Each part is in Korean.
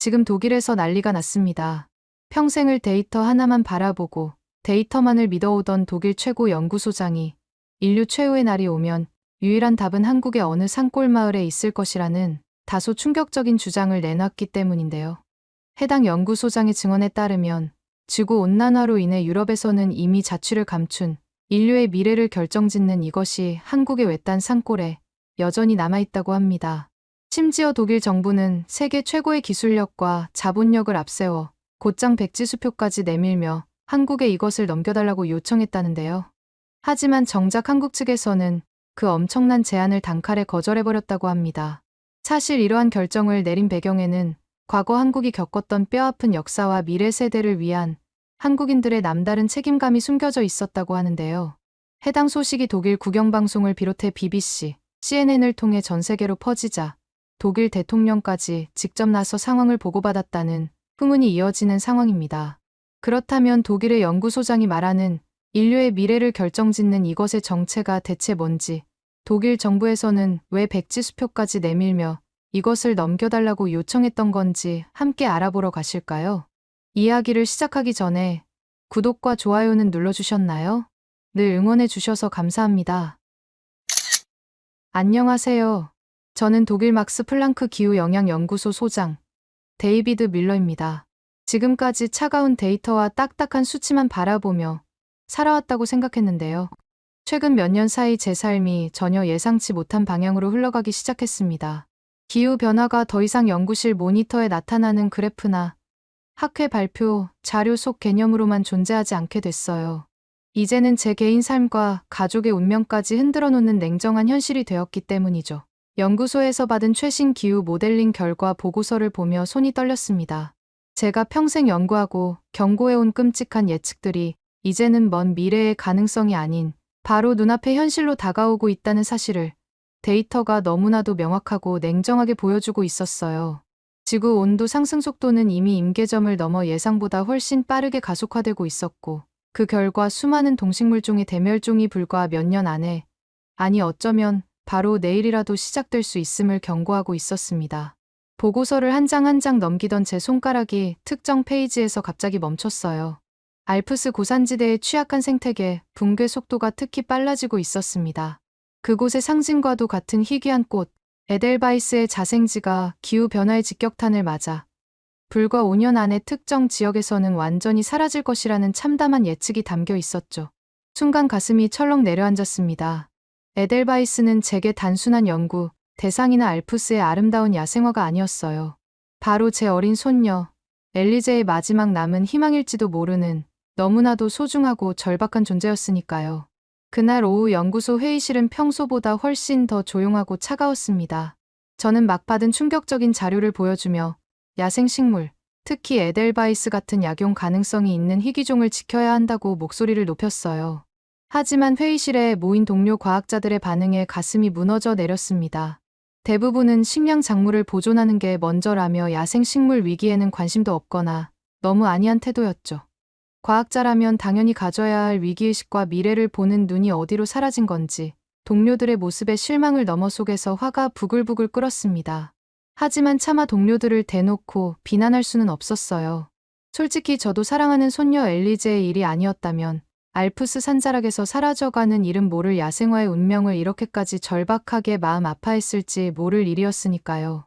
지금 독일에서 난리가 났습니다. 평생을 데이터 하나만 바라보고 데이터만을 믿어오던 독일 최고 연구소장이 인류 최후의 날이 오면 유일한 답은 한국의 어느 산골 마을에 있을 것이라는 다소 충격적인 주장을 내놨기 때문인데요. 해당 연구소장의 증언에 따르면 지구온난화로 인해 유럽에서는 이미 자취를 감춘 인류의 미래를 결정짓는 이것이 한국의 외딴 산골에 여전히 남아있다고 합니다. 심지어 독일 정부는 세계 최고의 기술력과 자본력을 앞세워 곧장 백지수표까지 내밀며 한국에 이것을 넘겨달라고 요청했다는데요. 하지만 정작 한국 측에서는 그 엄청난 제안을 단칼에 거절해버렸다고 합니다. 사실 이러한 결정을 내린 배경에는 과거 한국이 겪었던 뼈아픈 역사와 미래 세대를 위한 한국인들의 남다른 책임감이 숨겨져 있었다고 하는데요. 해당 소식이 독일 국영방송을 비롯해 BBC, CNN을 통해 전 세계로 퍼지자 독일 대통령까지 직접 나서 상황을 보고받았다는 풍문이 이어지는 상황입니다. 그렇다면 독일의 연구소장이 말하는 인류의 미래를 결정짓는 이것의 정체가 대체 뭔지, 독일 정부에서는 왜 백지수표까지 내밀며 이것을 넘겨달라고 요청했던 건지 함께 알아보러 가실까요? 이야기를 시작하기 전에 구독과 좋아요는 눌러주셨나요? 늘 응원해 주셔서 감사합니다. 안녕하세요. 저는 독일 막스 플랑크 기후영향연구소 소장 데이비드 밀러입니다. 지금까지 차가운 데이터와 딱딱한 수치만 바라보며 살아왔다고 생각했는데요. 최근 몇 년 사이 제 삶이 전혀 예상치 못한 방향으로 흘러가기 시작했습니다. 기후변화가 더 이상 연구실 모니터에 나타나는 그래프나 학회 발표, 자료 속 개념으로만 존재하지 않게 됐어요. 이제는 제 개인 삶과 가족의 운명까지 흔들어 놓는 냉정한 현실이 되었기 때문이죠. 연구소에서 받은 최신 기후 모델링 결과 보고서를 보며 손이 떨렸습니다. 제가 평생 연구하고 경고해온 끔찍한 예측들이 이제는 먼 미래의 가능성이 아닌 바로 눈앞의 현실로 다가오고 있다는 사실을 데이터가 너무나도 명확하고 냉정하게 보여주고 있었어요. 지구 온도 상승 속도는 이미 임계점을 넘어 예상보다 훨씬 빠르게 가속화되고 있었고, 그 결과 수많은 동식물종의 대멸종이 불과 몇 년 안에, 아니 어쩌면 바로 내일이라도 시작될 수 있음을 경고하고 있었습니다. 보고서를 한 장 한 장 넘기던 제 손가락이 특정 페이지에서 갑자기 멈췄어요. 알프스 고산지대의 취약한 생태계, 붕괴 속도가 특히 빨라지고 있었습니다. 그곳의 상징과도 같은 희귀한 꽃, 에델바이스의 자생지가 기후변화의 직격탄을 맞아 불과 5년 안에 특정 지역에서는 완전히 사라질 것이라는 참담한 예측이 담겨 있었죠. 순간 가슴이 철렁 내려앉았습니다. 에델바이스는 제게 단순한 연구, 대상이나 알프스의 아름다운 야생화가 아니었어요. 바로 제 어린 손녀, 엘리제의 마지막 남은 희망일지도 모르는 너무나도 소중하고 절박한 존재였으니까요. 그날 오후 연구소 회의실은 평소보다 훨씬 더 조용하고 차가웠습니다. 저는 막 받은 충격적인 자료를 보여주며 야생식물, 특히 에델바이스 같은 약용 가능성이 있는 희귀종을 지켜야 한다고 목소리를 높였어요. 하지만 회의실에 모인 동료 과학자들의 반응에 가슴이 무너져 내렸습니다. 대부분은 식량 작물을 보존하는 게 먼저라며 야생식물 위기에는 관심도 없거나 너무 안이한 태도였죠. 과학자라면 당연히 가져야 할 위기의식과 미래를 보는 눈이 어디로 사라진 건지 동료들의 모습에 실망을 넘어 속에서 화가 부글부글 끓었습니다. 하지만 차마 동료들을 대놓고 비난할 수는 없었어요. 솔직히 저도 사랑하는 손녀 엘리제의 일이 아니었다면 알프스 산자락에서 사라져가는 이름 모를 야생화의 운명을 이렇게까지 절박하게 마음 아파했을지 모를 일이었으니까요.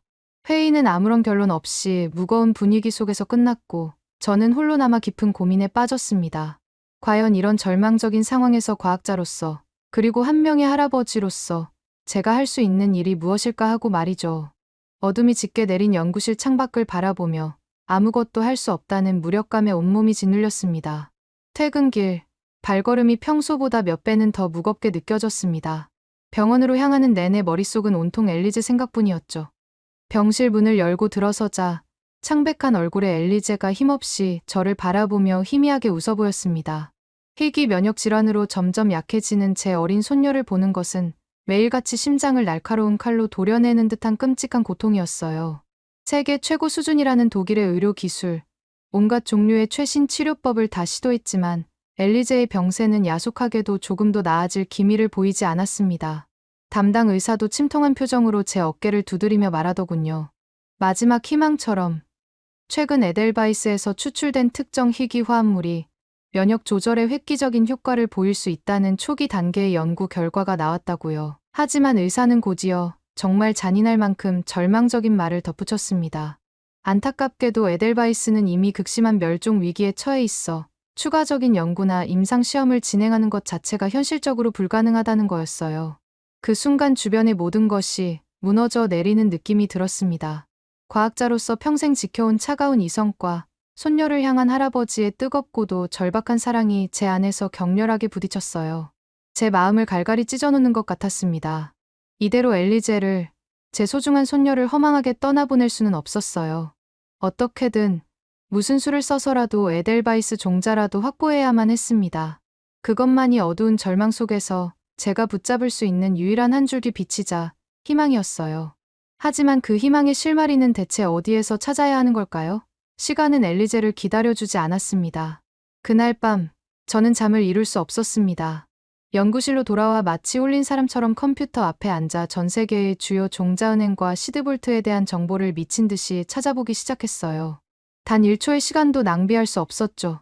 회의는 아무런 결론 없이 무거운 분위기 속에서 끝났고 저는 홀로 남아 깊은 고민에 빠졌습니다. 과연 이런 절망적인 상황에서 과학자로서 그리고 한 명의 할아버지로서 제가 할 수 있는 일이 무엇일까 하고 말이죠. 어둠이 짙게 내린 연구실 창밖을 바라보며 아무것도 할 수 없다는 무력감에 온몸이 짓눌렸습니다. 퇴근길, 발걸음이 평소보다 몇 배는 더 무겁게 느껴졌습니다. 병원으로 향하는 내내 머릿속은 온통 엘리제 생각뿐이었죠. 병실 문을 열고 들어서자 창백한 얼굴의 엘리제가 힘없이 저를 바라보며 희미하게 웃어 보였습니다. 희귀 면역 질환으로 점점 약해지는 제 어린 손녀를 보는 것은 매일같이 심장을 날카로운 칼로 도려내는 듯한 끔찍한 고통이었어요. 세계 최고 수준이라는 독일의 의료 기술, 온갖 종류의 최신 치료법을 다 시도했지만 엘리제의 병세는 야속하게도 조금도 나아질 기미를 보이지 않았습니다. 담당 의사도 침통한 표정으로 제 어깨를 두드리며 말하더군요. 마지막 희망처럼 최근 에델바이스에서 추출된 특정 희귀 화합물이 면역 조절에 획기적인 효과를 보일 수 있다는 초기 단계의 연구 결과가 나왔다고요. 하지만 의사는 곧이어 정말 잔인할 만큼 절망적인 말을 덧붙였습니다. 안타깝게도 에델바이스는 이미 극심한 멸종 위기에 처해 있어 추가적인 연구나 임상시험을 진행하는 것 자체가 현실적으로 불가능하다는 거였어요. 그 순간 주변의 모든 것이 무너져 내리는 느낌이 들었습니다. 과학자로서 평생 지켜온 차가운 이성과 손녀를 향한 할아버지의 뜨겁고도 절박한 사랑이 제 안에서 격렬하게 부딪혔어요. 제 마음을 갈갈이 찢어놓는 것 같았습니다. 이대로 엘리제를, 제 소중한 손녀를 허망하게 떠나보낼 수는 없었어요. 어떻게든 무슨 수를 써서라도 에델바이스 종자라도 확보해야만 했습니다. 그것만이 어두운 절망 속에서 제가 붙잡을 수 있는 유일한 한 줄기 빛이자 희망이었어요. 하지만 그 희망의 실마리는 대체 어디에서 찾아야 하는 걸까요? 시간은 엘리제를 기다려주지 않았습니다. 그날 밤, 저는 잠을 이룰 수 없었습니다. 연구실로 돌아와 마치 홀린 사람처럼 컴퓨터 앞에 앉아 전 세계의 주요 종자은행과 시드볼트에 대한 정보를 미친 듯이 찾아보기 시작했어요. 단 1초의 시간도 낭비할 수 없었죠.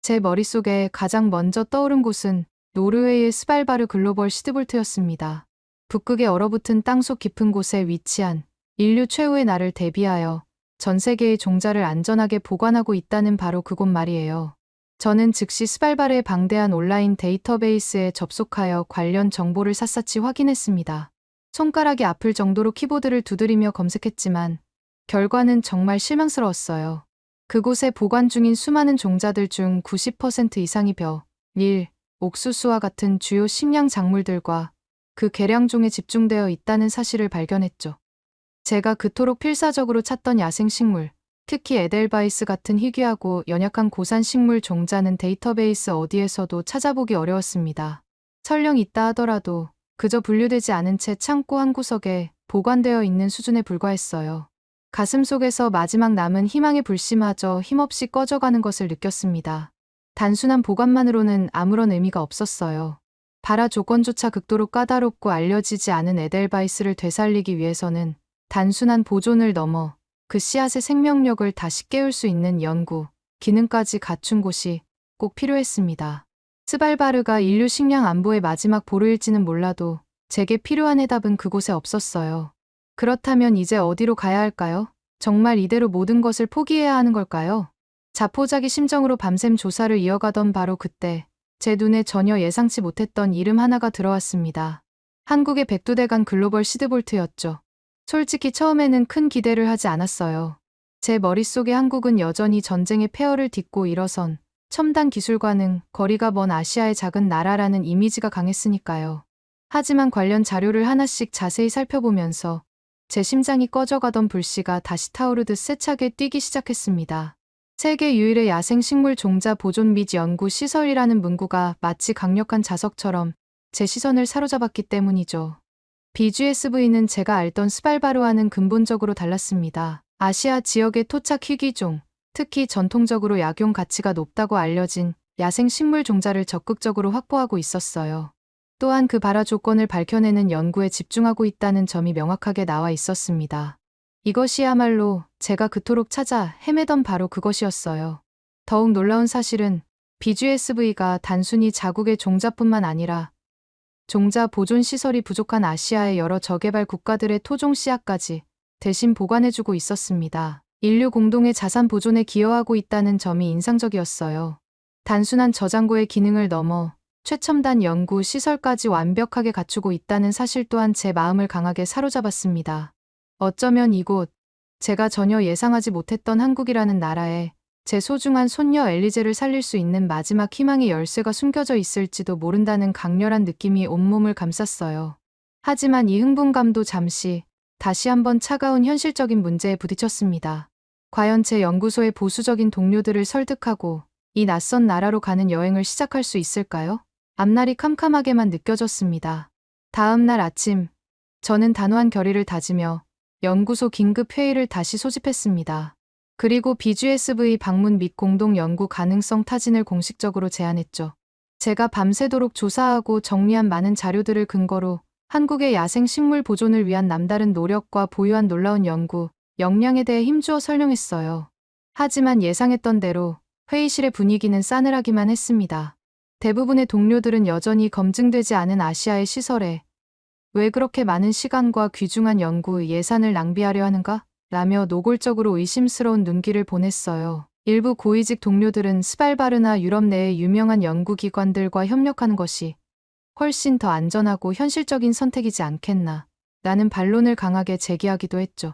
제 머릿속에 가장 먼저 떠오른 곳은 노르웨이의 스발바르 글로벌 시드볼트였습니다. 북극의 얼어붙은 땅속 깊은 곳에 위치한 인류 최후의 날을 대비하여 전 세계의 종자를 안전하게 보관하고 있다는 바로 그곳 말이에요. 저는 즉시 스발바르의 방대한 온라인 데이터베이스에 접속하여 관련 정보를 샅샅이 확인했습니다. 손가락이 아플 정도로 키보드를 두드리며 검색했지만 결과는 정말 실망스러웠어요. 그곳에 보관 중인 수많은 종자들 중 90% 이상이 벼, 릴, 옥수수와 같은 주요 식량 작물들과 그 계량종에 집중되어 있다는 사실을 발견했죠. 제가 그토록 필사적으로 찾던 야생식물, 특히 에델바이스 같은 희귀하고 연약한 고산 식물 종자는 데이터베이스 어디에서도 찾아보기 어려웠습니다. 설령 있다 하더라도 그저 분류되지 않은 채 창고 한 구석에 보관되어 있는 수준에 불과했어요. 가슴속에서 마지막 남은 희망의 불씨마저 힘없이 꺼져가는 것을 느꼈습니다. 단순한 보관만으로는 아무런 의미가 없었어요. 발화 조건조차 극도로 까다롭고 알려지지 않은 에델바이스를 되살리기 위해서는 단순한 보존을 넘어 그 씨앗의 생명력을 다시 깨울 수 있는 연구, 기능까지 갖춘 곳이 꼭 필요했습니다. 스발바르가 인류 식량 안보의 마지막 보루일지는 몰라도 제게 필요한 해답은 그곳에 없었어요. 그렇다면 이제 어디로 가야 할까요? 정말 이대로 모든 것을 포기해야 하는 걸까요? 자포자기 심정으로 밤샘 조사를 이어가던 바로 그때 제 눈에 전혀 예상치 못했던 이름 하나가 들어왔습니다. 한국의 백두대간 글로벌 시드볼트였죠. 솔직히 처음에는 큰 기대를 하지 않았어요. 제 머릿속에 한국은 여전히 전쟁의 폐허를 딛고 일어선 첨단 기술과는 거리가 먼 아시아의 작은 나라라는 이미지가 강했으니까요. 하지만 관련 자료를 하나씩 자세히 살펴보면서 제 심장이 꺼져가던 불씨가 다시 타오르듯 세차게 뛰기 시작했습니다. 세계 유일의 야생식물 종자 보존 및 연구 시설이라는 문구가 마치 강력한 자석처럼 제 시선을 사로잡았기 때문이죠. BGSV는 제가 알던 스발바르와는 근본적으로 달랐습니다. 아시아 지역의 토착 희귀종, 특히 전통적으로 약용 가치가 높다고 알려진 야생식물 종자를 적극적으로 확보하고 있었어요. 또한 그 발화 조건을 밝혀내는 연구에 집중하고 있다는 점이 명확하게 나와 있었습니다. 이것이야말로 제가 그토록 찾아 헤매던 바로 그것이었어요. 더욱 놀라운 사실은 BGSV가 단순히 자국의 종자뿐만 아니라 종자 보존 시설이 부족한 아시아의 여러 저개발 국가들의 토종 씨앗까지 대신 보관해주고 있었습니다. 인류 공동의 자산 보존에 기여하고 있다는 점이 인상적이었어요. 단순한 저장고의 기능을 넘어 최첨단 연구 시설까지 완벽하게 갖추고 있다는 사실 또한 제 마음을 강하게 사로잡았습니다. 어쩌면 이곳, 제가 전혀 예상하지 못했던 한국이라는 나라에 제 소중한 손녀 엘리제를 살릴 수 있는 마지막 희망의 열쇠가 숨겨져 있을지도 모른다는 강렬한 느낌이 온몸을 감쌌어요. 하지만 이 흥분감도 잠시 다시 한번 차가운 현실적인 문제에 부딪혔습니다. 과연 제 연구소의 보수적인 동료들을 설득하고 이 낯선 나라로 가는 여행을 시작할 수 있을까요? 앞날이 캄캄하게만 느껴졌습니다. 다음 날 아침, 저는 단호한 결의를 다지며 연구소 긴급 회의를 다시 소집했습니다. 그리고 BGSV 방문 및 공동 연구 가능성 타진을 공식적으로 제안했죠. 제가 밤새도록 조사하고 정리한 많은 자료들을 근거로 한국의 야생 식물 보존을 위한 남다른 노력과 보유한 놀라운 연구, 역량에 대해 힘주어 설명했어요. 하지만 예상했던 대로 회의실의 분위기는 싸늘하기만 했습니다. 대부분의 동료들은 여전히 검증되지 않은 아시아의 시설에 왜 그렇게 많은 시간과 귀중한 연구 예산을 낭비하려 하는가? 라며 노골적으로 의심스러운 눈길을 보냈어요. 일부 고위직 동료들은 스발바르나 유럽 내의 유명한 연구기관들과 협력하는 것이 훨씬 더 안전하고 현실적인 선택이지 않겠나 라는 반론을 강하게 제기하기도 했죠.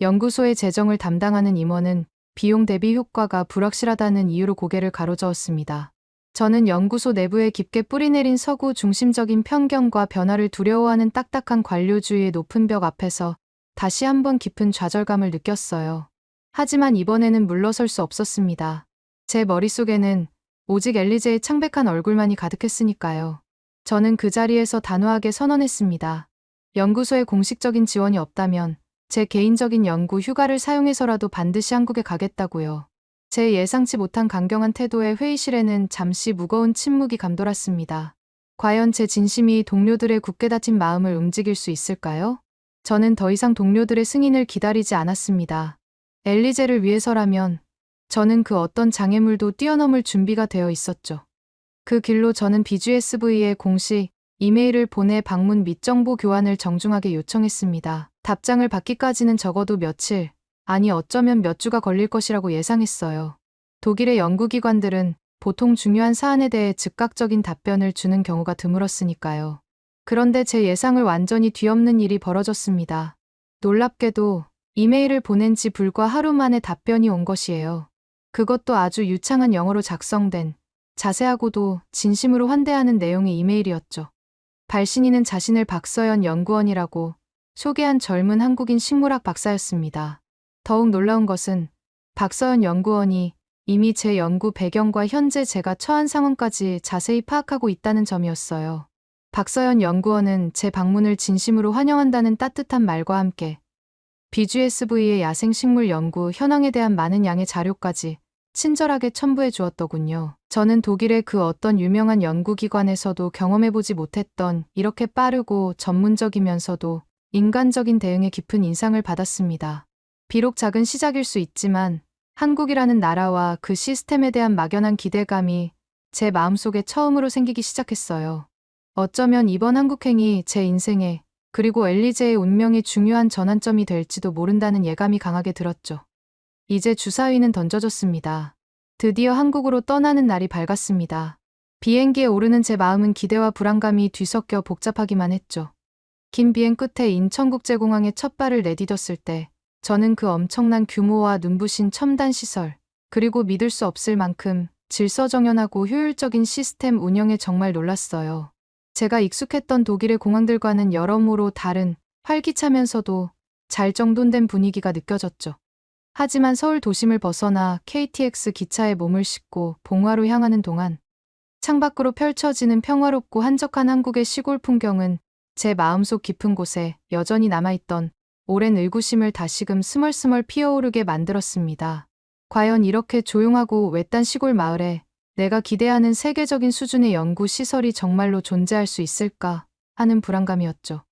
연구소의 재정을 담당하는 임원은 비용 대비 효과가 불확실하다는 이유로 고개를 가로저었습니다. 저는 연구소 내부에 깊게 뿌리내린 서구 중심적인 편견과 변화를 두려워하는 딱딱한 관료주의의 높은 벽 앞에서 다시 한번 깊은 좌절감을 느꼈어요. 하지만 이번에는 물러설 수 없었습니다. 제 머릿속에는 오직 엘리제의 창백한 얼굴만이 가득했으니까요. 저는 그 자리에서 단호하게 선언했습니다. 연구소에 공식적인 지원이 없다면 제 개인적인 연구 휴가를 사용해서라도 반드시 한국에 가겠다고요. 제 예상치 못한 강경한 태도에 회의실에는 잠시 무거운 침묵이 감돌았습니다. 과연 제 진심이 동료들의 굳게 닫힌 마음을 움직일 수 있을까요? 저는 더 이상 동료들의 승인을 기다리지 않았습니다. 엘리제를 위해서라면 저는 그 어떤 장애물도 뛰어넘을 준비가 되어 있었죠. 그 길로 저는 BGSV에 공식 이메일을 보내 방문 및 정보 교환을 정중하게 요청했습니다. 답장을 받기까지는 적어도 며칠, 아니 어쩌면 몇 주가 걸릴 것이라고 예상했어요. 독일의 연구기관들은 보통 중요한 사안에 대해 즉각적인 답변을 주는 경우가 드물었으니까요. 그런데 제 예상을 완전히 뒤엎는 일이 벌어졌습니다. 놀랍게도 이메일을 보낸 지 불과 하루 만에 답변이 온 것이에요. 그것도 아주 유창한 영어로 작성된 자세하고도 진심으로 환대하는 내용의 이메일이었죠. 발신인은 자신을 박서연 연구원이라고 소개한 젊은 한국인 식물학 박사였습니다. 더욱 놀라운 것은 박서연 연구원이 이미 제 연구 배경과 현재 제가 처한 상황까지 자세히 파악하고 있다는 점이었어요. 박서연 연구원은 제 방문을 진심으로 환영한다는 따뜻한 말과 함께 BGSV의 야생식물 연구 현황에 대한 많은 양의 자료까지 친절하게 첨부해 주었더군요. 저는 독일의 그 어떤 유명한 연구기관에서도 경험해보지 못했던 이렇게 빠르고 전문적이면서도 인간적인 대응에 깊은 인상을 받았습니다. 비록 작은 시작일 수 있지만 한국이라는 나라와 그 시스템에 대한 막연한 기대감이 제 마음속에 처음으로 생기기 시작했어요. 어쩌면 이번 한국행이 제 인생에 그리고 엘리제의 운명의 중요한 전환점이 될지도 모른다는 예감이 강하게 들었죠. 이제 주사위는 던져졌습니다. 드디어 한국으로 떠나는 날이 밝았습니다. 비행기에 오르는 제 마음은 기대와 불안감이 뒤섞여 복잡하기만 했죠. 긴 비행 끝에 인천국제공항에 첫 발을 내디뎠을 때 저는 그 엄청난 규모와 눈부신 첨단 시설, 그리고 믿을 수 없을 만큼 질서정연하고 효율적인 시스템 운영에 정말 놀랐어요. 제가 익숙했던 독일의 공항들과는 여러모로 다른 활기차면서도 잘 정돈된 분위기가 느껴졌죠. 하지만 서울 도심을 벗어나 KTX 기차에 몸을 싣고 봉화로 향하는 동안 창밖으로 펼쳐지는 평화롭고 한적한 한국의 시골 풍경은 제 마음속 깊은 곳에 여전히 남아있던 오랜 의구심을 다시금 스멀스멀 피어오르게 만들었습니다. 과연 이렇게 조용하고 외딴 시골 마을에 내가 기대하는 세계적인 수준의 연구 시설이 정말로 존재할 수 있을까 하는 불안감이었죠.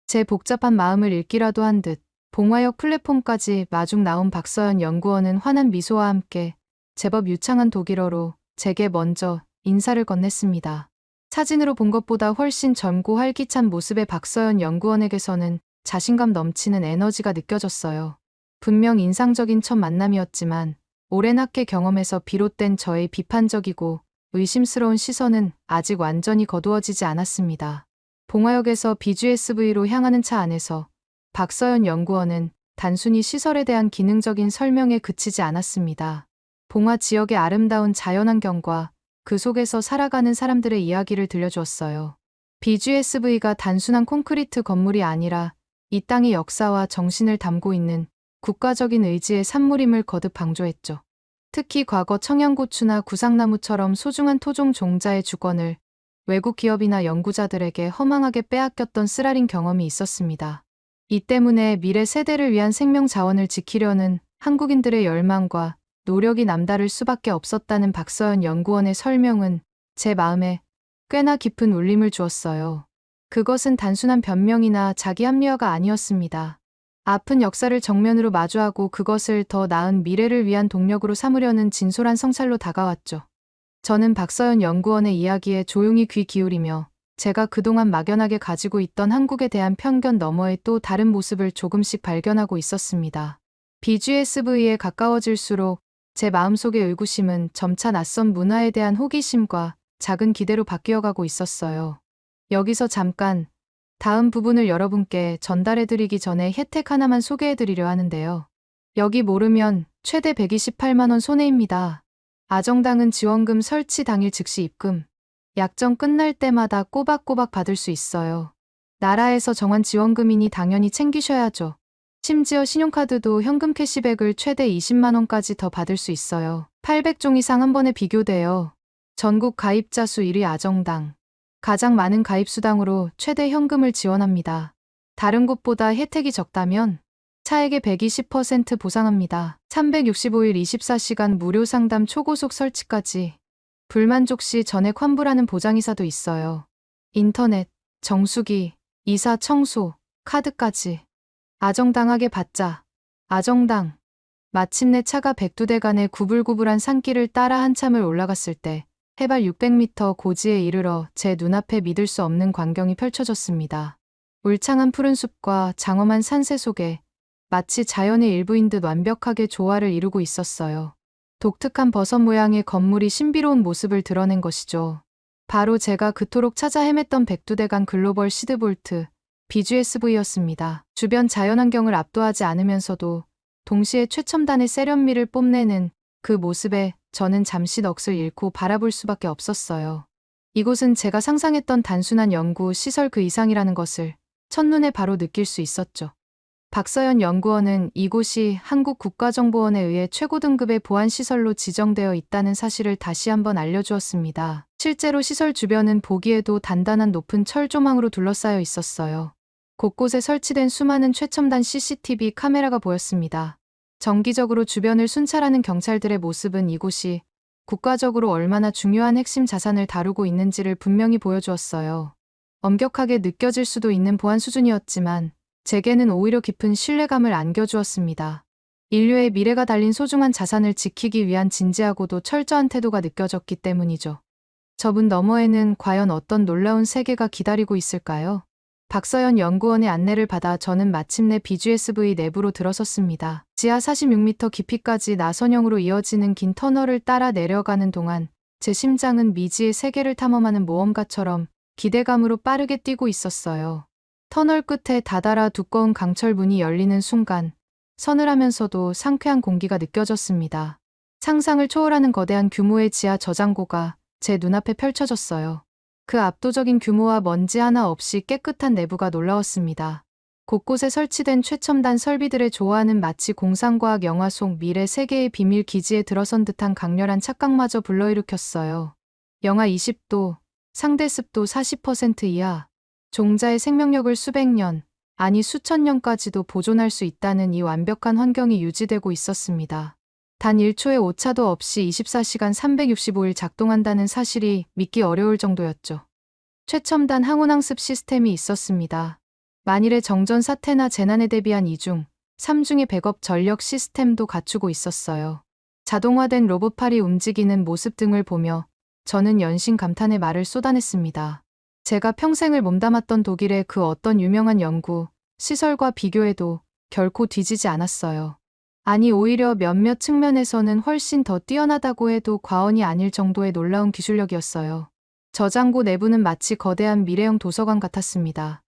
제 복잡한 마음을 읽기라도 한 듯 봉화역 플랫폼까지 마중 나온 박서연 연구원은 환한 미소와 함께 제법 유창한 독일어로 제게 먼저 인사를 건넸습니다. 사진으로 본 것보다 훨씬 젊고 활기찬 모습의 박서연 연구원에게서는 자신감 넘치는 에너지가 느껴졌어요. 분명 인상적인 첫 만남이었지만 오랜 학계 경험에서 비롯된 저의 비판적이고 의심스러운 시선은 아직 완전히 거두어지지 않았습니다. 봉화역에서 BGSV로 향하는 차 안에서 박서연 연구원은 단순히 시설에 대한 기능적인 설명에 그치지 않았습니다. 봉화 지역의 아름다운 자연환경과 그 속에서 살아가는 사람들의 이야기를 들려주었어요. BGSV가 단순한 콘크리트 건물이 아니라 이 땅의 역사와 정신을 담고 있는 국가적인 의지의 산물임을 거듭 강조했죠. 특히 과거 청양고추나 구상나무처럼 소중한 토종 종자의 주권을 외국 기업이나 연구자들에게 허망하게 빼앗겼던 쓰라린 경험이 있었습니다. 이 때문에 미래 세대를 위한 생명 자원을 지키려는 한국인들의 열망과 노력이 남다를 수밖에 없었다는 박서연 연구원의 설명은 제 마음에 꽤나 깊은 울림을 주었어요. 그것은 단순한 변명이나 자기 합리화가 아니었습니다. 아픈 역사를 정면으로 마주하고 그것을 더 나은 미래를 위한 동력으로 삼으려는 진솔한 성찰로 다가왔죠. 저는 박서연 연구원의 이야기에 조용히 귀 기울이며 제가 그동안 막연하게 가지고 있던 한국에 대한 편견 너머의 또 다른 모습을 조금씩 발견하고 있었습니다. BGSV에 가까워질수록 제 마음속의 의구심은 점차 낯선 문화에 대한 호기심과 작은 기대로 바뀌어가고 있었어요. 여기서 잠깐 다음 부분을 여러분께 전달해드리기 전에 혜택 하나만 소개해드리려 하는데요. 여기 모르면 최대 128만 원 손해입니다. 아정당은 지원금 설치 당일 즉시 입금, 약정 끝날 때마다 꼬박꼬박 받을 수 있어요. 나라에서 정한 지원금이니 당연히 챙기셔야죠. 심지어 신용카드도 현금 캐시백을 최대 20만 원까지 더 받을 수 있어요. 800종 이상 한 번에 비교돼요. 전국 가입자 수 1위 아정당. 가장 많은 가입수당으로 최대 현금을 지원합니다. 다른 곳보다 혜택이 적다면 차액의 120% 보상합니다. 365일 24시간 무료 상담 초고속 설치까지. 불만족 시 전액 환불하는 보장이사도 있어요. 인터넷, 정수기, 이사 청소, 카드까지. 아정당하게 받자. 아정당. 마침내 차가 백두대간의 구불구불한 산길을 따라 한참을 올라갔을 때 해발 600m 고지에 이르러 제 눈앞에 믿을 수 없는 광경이 펼쳐졌습니다. 울창한 푸른 숲과 장엄한 산세 속에 마치 자연의 일부인 듯 완벽하게 조화를 이루고 있었어요. 독특한 버섯 모양의 건물이 신비로운 모습을 드러낸 것이죠. 바로 제가 그토록 찾아 헤맸던 백두대간 글로벌 시드볼트 BGSV였습니다. 주변 자연환경을 압도하지 않으면서도 동시에 최첨단의 세련미를 뽐내는 그 모습에 저는 잠시 넋을 잃고 바라볼 수밖에 없었어요. 이곳은 제가 상상했던 단순한 연구 시설 그 이상이라는 것을 첫눈에 바로 느낄 수 있었죠. 박서연 연구원은 이곳이 한국국가정보원에 의해 최고 등급의 보안시설로 지정되어 있다는 사실을 다시 한번 알려주었습니다. 실제로 시설 주변은 보기에도 단단한 높은 철조망으로 둘러싸여 있었어요. 곳곳에 설치된 수많은 최첨단 CCTV 카메라가 보였습니다. 정기적으로 주변을 순찰하는 경찰들의 모습은 이곳이 국가적으로 얼마나 중요한 핵심 자산을 다루고 있는지를 분명히 보여주었어요. 엄격하게 느껴질 수도 있는 보안 수준이었지만 제게는 오히려 깊은 신뢰감을 안겨주었습니다. 인류의 미래가 달린 소중한 자산을 지키기 위한 진지하고도 철저한 태도가 느껴졌기 때문이죠. 저분 너머에는 과연 어떤 놀라운 세계가 기다리고 있을까요? 박서연 연구원의 안내를 받아 저는 마침내 BGSV 내부로 들어섰습니다. 지하 46m 깊이까지 나선형으로 이어지는 긴 터널을 따라 내려가는 동안 제 심장은 미지의 세계를 탐험하는 모험가처럼 기대감으로 빠르게 뛰고 있었어요. 터널 끝에 다다라 두꺼운 강철 문이 열리는 순간 서늘하면서도 상쾌한 공기가 느껴졌습니다. 상상을 초월하는 거대한 규모의 지하 저장고가 제 눈앞에 펼쳐졌어요. 그 압도적인 규모와 먼지 하나 없이 깨끗한 내부가 놀라웠습니다. 곳곳에 설치된 최첨단 설비들의 조화는 마치 공상과학 영화 속 미래 세계의 비밀 기지에 들어선 듯한 강렬한 착각마저 불러일으켰어요. 영하 20도, 상대 습도 40% 이하, 종자의 생명력을 수백 년, 아니 수천 년까지도 보존할 수 있다는 이 완벽한 환경이 유지되고 있었습니다. 단 1초의 오차도 없이 24시간 365일 작동한다는 사실이 믿기 어려울 정도였죠. 최첨단 항온항습 시스템이 있었습니다. 만일의 정전 사태나 재난에 대비한 2중, 3중의 백업 전력 시스템도 갖추고 있었어요. 자동화된 로봇팔이 움직이는 모습 등을 보며 저는 연신 감탄의 말을 쏟아냈습니다. 제가 평생을 몸담았던 독일의 그 어떤 유명한 연구, 시설과 비교해도 결코 뒤지지 않았어요. 아니 오히려 몇몇 측면에서는 훨씬 더 뛰어나다고 해도 과언이 아닐 정도의 놀라운 기술력이었어요. 저장고 내부는 마치 거대한 미래형 도서관 같았습니다.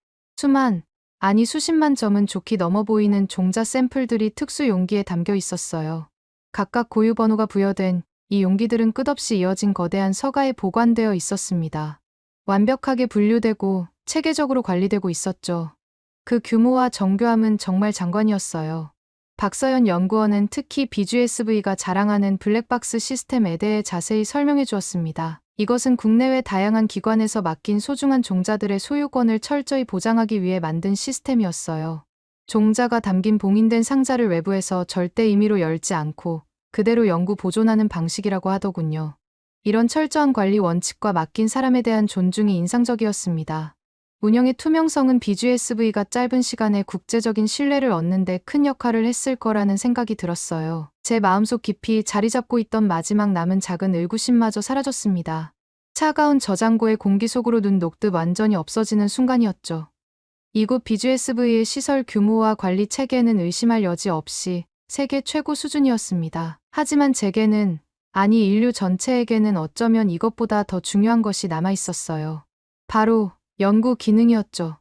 아니 수십만 점은 좋게 넘어 보이는 종자 샘플들이 특수 용기에 담겨 있었어요. 각각 고유 번호가 부여된 이 용기들은 끝없이 이어진 거대한 서가에 보관되어 있었습니다. 완벽하게 분류되고 체계적으로 관리되고 있었죠. 그 규모와 정교함은 정말 장관이었어요. 박서연 연구원은 특히 BGSV가 자랑하는 블랙박스 시스템에 대해 자세히 설명해 주었습니다. 이것은 국내외 다양한 기관에서 맡긴 소중한 종자들의 소유권을 철저히 보장하기 위해 만든 시스템이었어요. 종자가 담긴 봉인된 상자를 외부에서 절대 임의로 열지 않고 그대로 영구 보존하는 방식이라고 하더군요. 이런 철저한 관리 원칙과 맡긴 사람에 대한 존중이 인상적이었습니다. 운영의 투명성은 BGSV가 짧은 시간에 국제적인 신뢰를 얻는 데 큰 역할을 했을 거라는 생각이 들었어요. 제 마음속 깊이 자리 잡고 있던 마지막 남은 작은 의구심마저 사라졌습니다. 차가운 저장고의 공기 속으로 눈 녹듯 완전히 없어지는 순간이었죠. 이곳 BGSV의 시설 규모와 관리 체계는 의심할 여지 없이 세계 최고 수준이었습니다. 하지만 제게는, 아니 인류 전체에게는 어쩌면 이것보다 더 중요한 것이 남아 있었어요. 바로 연구 기능이었죠.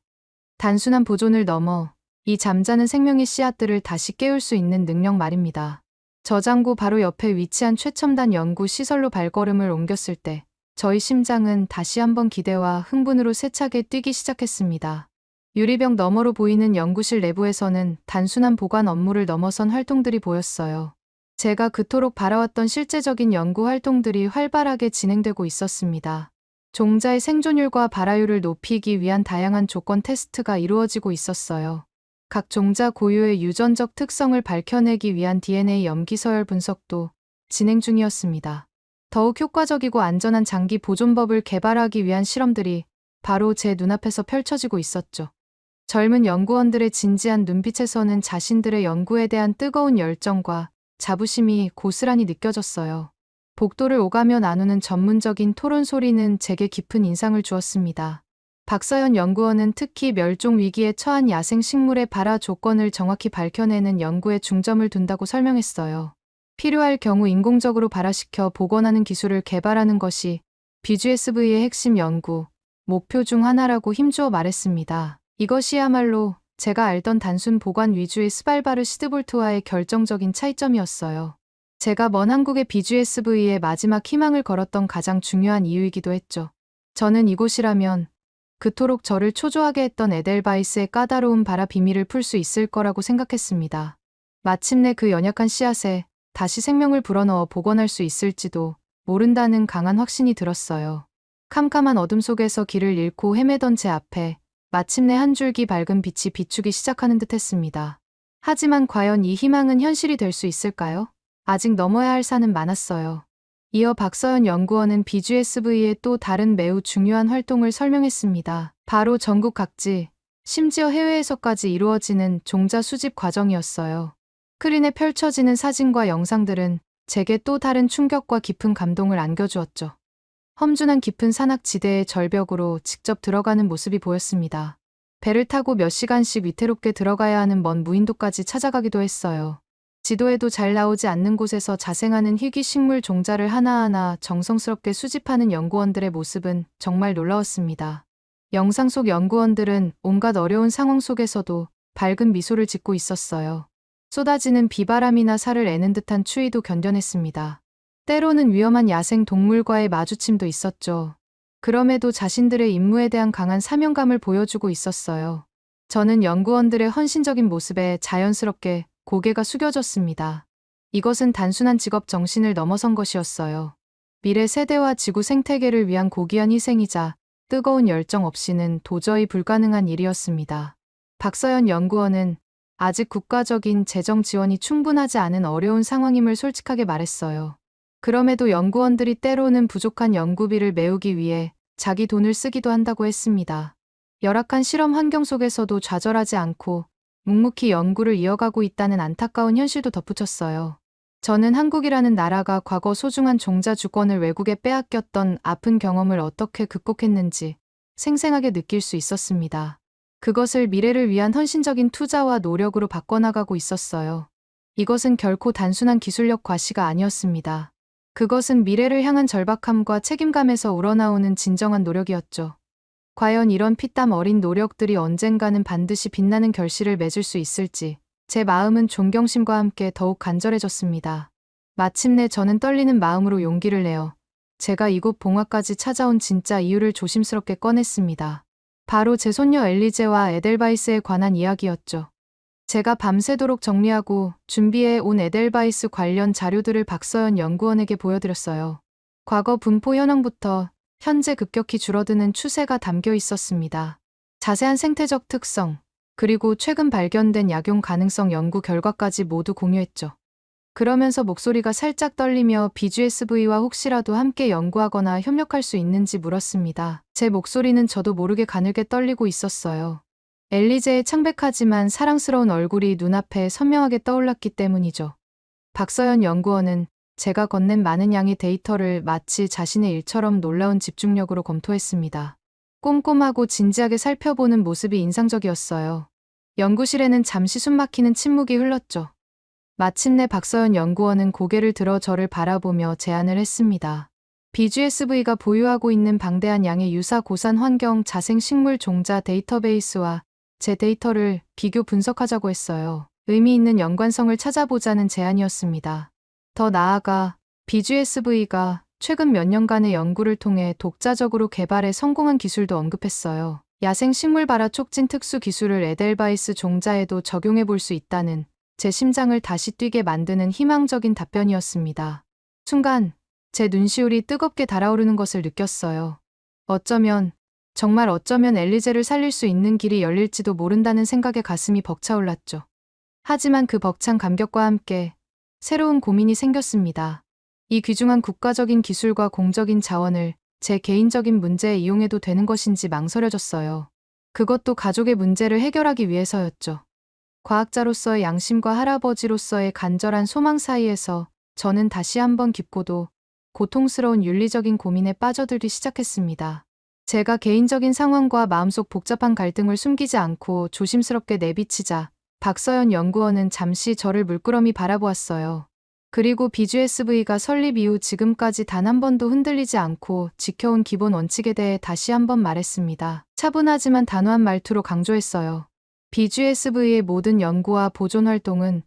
단순한 보존을 넘어 이 잠자는 생명의 씨앗들을 다시 깨울 수 있는 능력 말입니다. 저장고 바로 옆에 위치한 최첨단 연구 시설로 발걸음을 옮겼을 때 저희 심장은 다시 한번 기대와 흥분으로 세차게 뛰기 시작했습니다. 유리병 너머로 보이는 연구실 내부에서는 단순한 보관 업무를 넘어선 활동들이 보였어요. 제가 그토록 바라왔던 실제적인 연구 활동들이 활발하게 진행되고 있었습니다. 종자의 생존율과 발화율을 높이기 위한 다양한 조건 테스트가 이루어지고 있었어요. 각 종자 고유의 유전적 특성을 밝혀내기 위한 DNA 염기 서열 분석도 진행 중이었습니다. 더욱 효과적이고 안전한 장기 보존법을 개발하기 위한 실험들이 바로 제 눈앞에서 펼쳐지고 있었죠. 젊은 연구원들의 진지한 눈빛에서는 자신들의 연구에 대한 뜨거운 열정과 자부심이 고스란히 느껴졌어요. 복도를 오가며 나누는 전문적인 토론 소리는 제게 깊은 인상을 주었습니다. 박서연 연구원은 특히 멸종 위기에 처한 야생 식물의 발화 조건을 정확히 밝혀내는 연구에 중점을 둔다고 설명했어요. 필요할 경우 인공적으로 발화시켜 복원하는 기술을 개발하는 것이 BGSV의 핵심 연구 목표 중 하나라고 힘주어 말했습니다. 이것이야말로 제가 알던 단순 보관 위주의 스발바르 시드볼트와의 결정적인 차이점이었어요. 제가 먼 한국의 BGSV에 마지막 희망을 걸었던 가장 중요한 이유이기도 했죠. 저는 이곳이라면 그토록 저를 초조하게 했던 에델바이스의 까다로운 발화 비밀을 풀 수 있을 거라고 생각했습니다. 마침내 그 연약한 씨앗에 다시 생명을 불어넣어 복원할 수 있을지도 모른다는 강한 확신이 들었어요. 캄캄한 어둠 속에서 길을 잃고 헤매던 제 앞에 마침내 한 줄기 밝은 빛이 비추기 시작하는 듯 했습니다. 하지만 과연 이 희망은 현실이 될 수 있을까요? 아직 넘어야 할 산은 많았어요. 이어 박서연 연구원은 BGSV의 또 다른 매우 중요한 활동을 설명했습니다. 바로 전국 각지, 심지어 해외에서까지 이루어지는 종자 수집 과정이었어요. 스크린에 펼쳐지는 사진과 영상들은 제게 또 다른 충격과 깊은 감동을 안겨주었죠. 험준한 깊은 산악지대의 절벽으로 직접 들어가는 모습이 보였습니다. 배를 타고 몇 시간씩 위태롭게 들어가야 하는 먼 무인도까지 찾아가기도 했어요. 지도에도 잘 나오지 않는 곳에서 자생하는 희귀 식물 종자를 하나하나 정성스럽게 수집하는 연구원들의 모습은 정말 놀라웠습니다. 영상 속 연구원들은 온갖 어려운 상황 속에서도 밝은 미소를 짓고 있었어요. 쏟아지는 비바람이나 살을 애는 듯한 추위도 견뎌냈습니다. 때로는 위험한 야생 동물과의 마주침도 있었죠. 그럼에도 자신들의 임무에 대한 강한 사명감을 보여주고 있었어요. 저는 연구원들의 헌신적인 모습에 자연스럽게 고개가 숙여졌습니다. 이것은 단순한 직업 정신을 넘어선 것이었어요. 미래 세대와 지구 생태계를 위한 고귀한 희생이자 뜨거운 열정 없이는 도저히 불가능한 일이었습니다. 박서연 연구원은 아직 국가적인 재정 지원이 충분하지 않은 어려운 상황임을 솔직하게 말했어요. 그럼에도 연구원들이 때로는 부족한 연구비를 메우기 위해 자기 돈을 쓰기도 한다고 했습니다. 열악한 실험 환경 속에서도 좌절하지 않고 묵묵히 연구를 이어가고 있다는 안타까운 현실도 덧붙였어요. 저는 한국이라는 나라가 과거 소중한 종자 주권을 외국에 빼앗겼던 아픈 경험을 어떻게 극복했는지 생생하게 느낄 수 있었습니다. 그것을 미래를 위한 헌신적인 투자와 노력으로 바꿔나가고 있었어요. 이것은 결코 단순한 기술력 과시가 아니었습니다. 그것은 미래를 향한 절박함과 책임감에서 우러나오는 진정한 노력이었죠. 과연 이런 피땀 어린 노력들이 언젠가는 반드시 빛나는 결실을 맺을 수 있을지 제 마음은 존경심과 함께 더욱 간절해졌습니다. 마침내 저는 떨리는 마음으로 용기를 내어 제가 이곳 봉화까지 찾아온 진짜 이유를 조심스럽게 꺼냈습니다. 바로 제 손녀 엘리제와 에델바이스에 관한 이야기였죠. 제가 밤새도록 정리하고 준비해 온 에델바이스 관련 자료들을 박서연 연구원에게 보여드렸어요. 과거 분포 현황부터 현재 급격히 줄어드는 추세가 담겨 있었습니다. 자세한 생태적 특성, 그리고 최근 발견된 약용 가능성 연구 결과까지 모두 공유했죠. 그러면서 목소리가 살짝 떨리며 BGSV와 혹시라도 함께 연구하거나 협력할 수 있는지 물었습니다. 제 목소리는 저도 모르게 가늘게 떨리고 있었어요. 엘리제의 창백하지만 사랑스러운 얼굴이 눈앞에 선명하게 떠올랐기 때문이죠. 박서연 연구원은 제가 건넨 많은 양의 데이터를 마치 자신의 일처럼 놀라운 집중력으로 검토했습니다. 꼼꼼하고 진지하게 살펴보는 모습이 인상적이었어요. 연구실에는 잠시 숨막히는 침묵이 흘렀죠. 마침내 박서연 연구원은 고개를 들어 저를 바라보며 제안을 했습니다. BGSV가 보유하고 있는 방대한 양의 유사 고산 환경 자생식물 종자 데이터베이스와 제 데이터를 비교 분석하자고 했어요. 의미 있는 연관성을 찾아보자는 제안이었습니다. 더 나아가 BGSV가 최근 몇 년간의 연구를 통해 독자적으로 개발에 성공한 기술도 언급했어요. 야생식물 발화 촉진 특수 기술을 에델바이스 종자에도 적용해 볼 수 있다는 제 심장을 다시 뛰게 만드는 희망적인 답변이었습니다. 순간 제 눈시울이 뜨겁게 달아오르는 것을 느꼈어요. 정말 어쩌면 엘리제를 살릴 수 있는 길이 열릴지도 모른다는 생각에 가슴이 벅차올랐죠. 하지만 그 벅찬 감격과 함께 새로운 고민이 생겼습니다. 이 귀중한 국가적인 기술과 공적인 자원을 제 개인적인 문제에 이용해도 되는 것인지 망설여졌어요. 그것도 가족의 문제를 해결하기 위해서였죠. 과학자로서의 양심과 할아버지로서의 간절한 소망 사이에서 저는 다시 한번 깊고도 고통스러운 윤리적인 고민에 빠져들기 시작했습니다. 제가 개인적인 상황과 마음속 복잡한 갈등을 숨기지 않고 조심스럽게 내비치자 박서연 연구원은 잠시 저를 물끄러미 바라보았어요. 그리고 BGSV가 설립 이후 지금까지 단 한 번도 흔들리지 않고 지켜온 기본 원칙에 대해 다시 한번 말했습니다. 차분하지만 단호한 말투로 강조했어요. BGSV의 모든 연구와 보존 활동은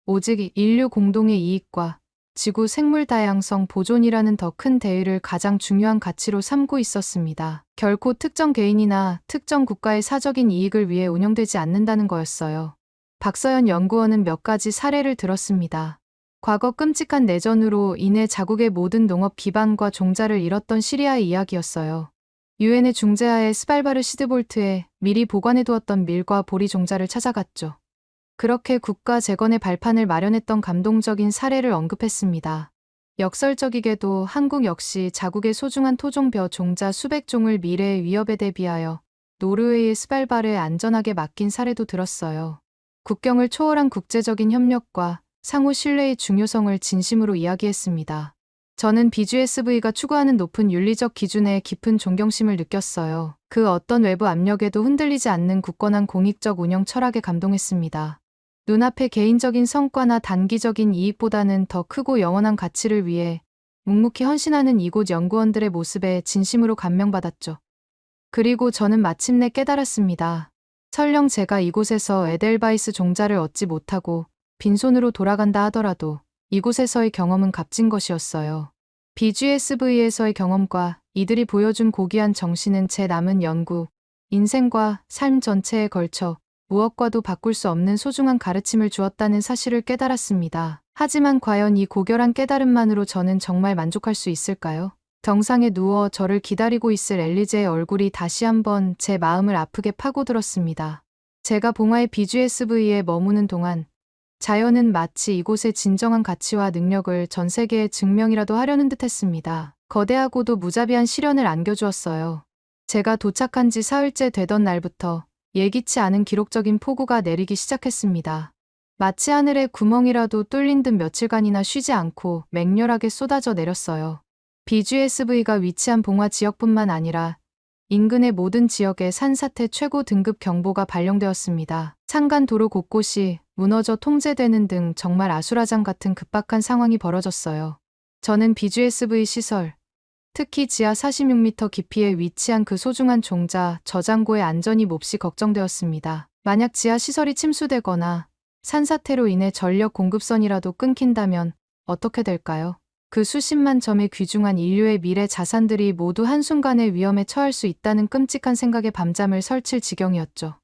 오직 인류 공동의 이익과 지구 생물 다양성 보존이라는 더 큰 대의를 가장 중요한 가치로 삼고 있었습니다. 결코 특정 개인이나 특정 국가의 사적인 이익을 위해 운영되지 않는다는 거였어요. 박서연 연구원은 몇 가지 사례를 들었습니다. 과거 끔찍한 내전으로 인해 자국의 모든 농업 기반과 종자를 잃었던 시리아의 이야기였어요. 유엔의 중재하에 스발바르 시드볼트에 미리 보관해두었던 밀과 보리 종자를 찾아갔죠. 그렇게 국가 재건의 발판을 마련했던 감동적인 사례를 언급했습니다. 역설적이게도 한국 역시 자국의 소중한 토종벼 종자 수백 종을 미래의 위협에 대비하여 노르웨이의 스발바르에 안전하게 맡긴 사례도 들었어요. 국경을 초월한 국제적인 협력과 상호 신뢰의 중요성을 진심으로 이야기했습니다. 저는 BGSV가 추구하는 높은 윤리적 기준에 깊은 존경심을 느꼈어요. 그 어떤 외부 압력에도 흔들리지 않는 굳건한 공익적 운영 철학에 감동했습니다. 눈앞의 개인적인 성과나 단기적인 이익보다는 더 크고 영원한 가치를 위해 묵묵히 헌신하는 이곳 연구원들의 모습에 진심으로 감명받았죠. 그리고 저는 마침내 깨달았습니다. 설령 제가 이곳에서 에델바이스 종자를 얻지 못하고 빈손으로 돌아간다 하더라도 이곳에서의 경험은 값진 것이었어요. BGSV에서의 경험과 이들이 보여준 고귀한 정신은 제 남은 연구, 인생과 삶 전체에 걸쳐 무엇과도 바꿀 수 없는 소중한 가르침을 주었다는 사실을 깨달았습니다. 하지만 과연 이 고결한 깨달음만으로 저는 정말 만족할 수 있을까요? 정상에 누워 저를 기다리고 있을 엘리제의 얼굴이 다시 한번 제 마음을 아프게 파고들었습니다. 제가 봉화의 BGSV에 머무는 동안 자연은 마치 이곳의 진정한 가치와 능력을 전 세계에 증명이라도 하려는 듯했습니다. 거대하고도 무자비한 시련을 안겨주었어요. 제가 도착한 지 사흘째 되던 날부터 예기치 않은 기록적인 폭우가 내리기 시작했습니다. 마치 하늘에 구멍이라도 뚫린 듯 며칠간이나 쉬지 않고 맹렬하게 쏟아져 내렸어요. BGSV가 위치한 봉화 지역뿐만 아니라 인근의 모든 지역에 산사태 최고 등급 경보가 발령되었습니다. 산간 도로 곳곳이 무너져 통제되는 등 정말 아수라장 같은 급박한 상황이 벌어졌어요. 저는 BGSV 시설, 특히 지하 46m 깊이에 위치한 그 소중한 종자 저장고의 안전이 몹시 걱정되었습니다. 만약 지하 시설이 침수되거나 산사태로 인해 전력 공급선이라도 끊긴다면 어떻게 될까요? 그 수십만 점의 귀중한 인류의 미래 자산들이 모두 한순간에 위험에 처할 수 있다는 끔찍한 생각에 밤잠을 설칠 지경이었죠.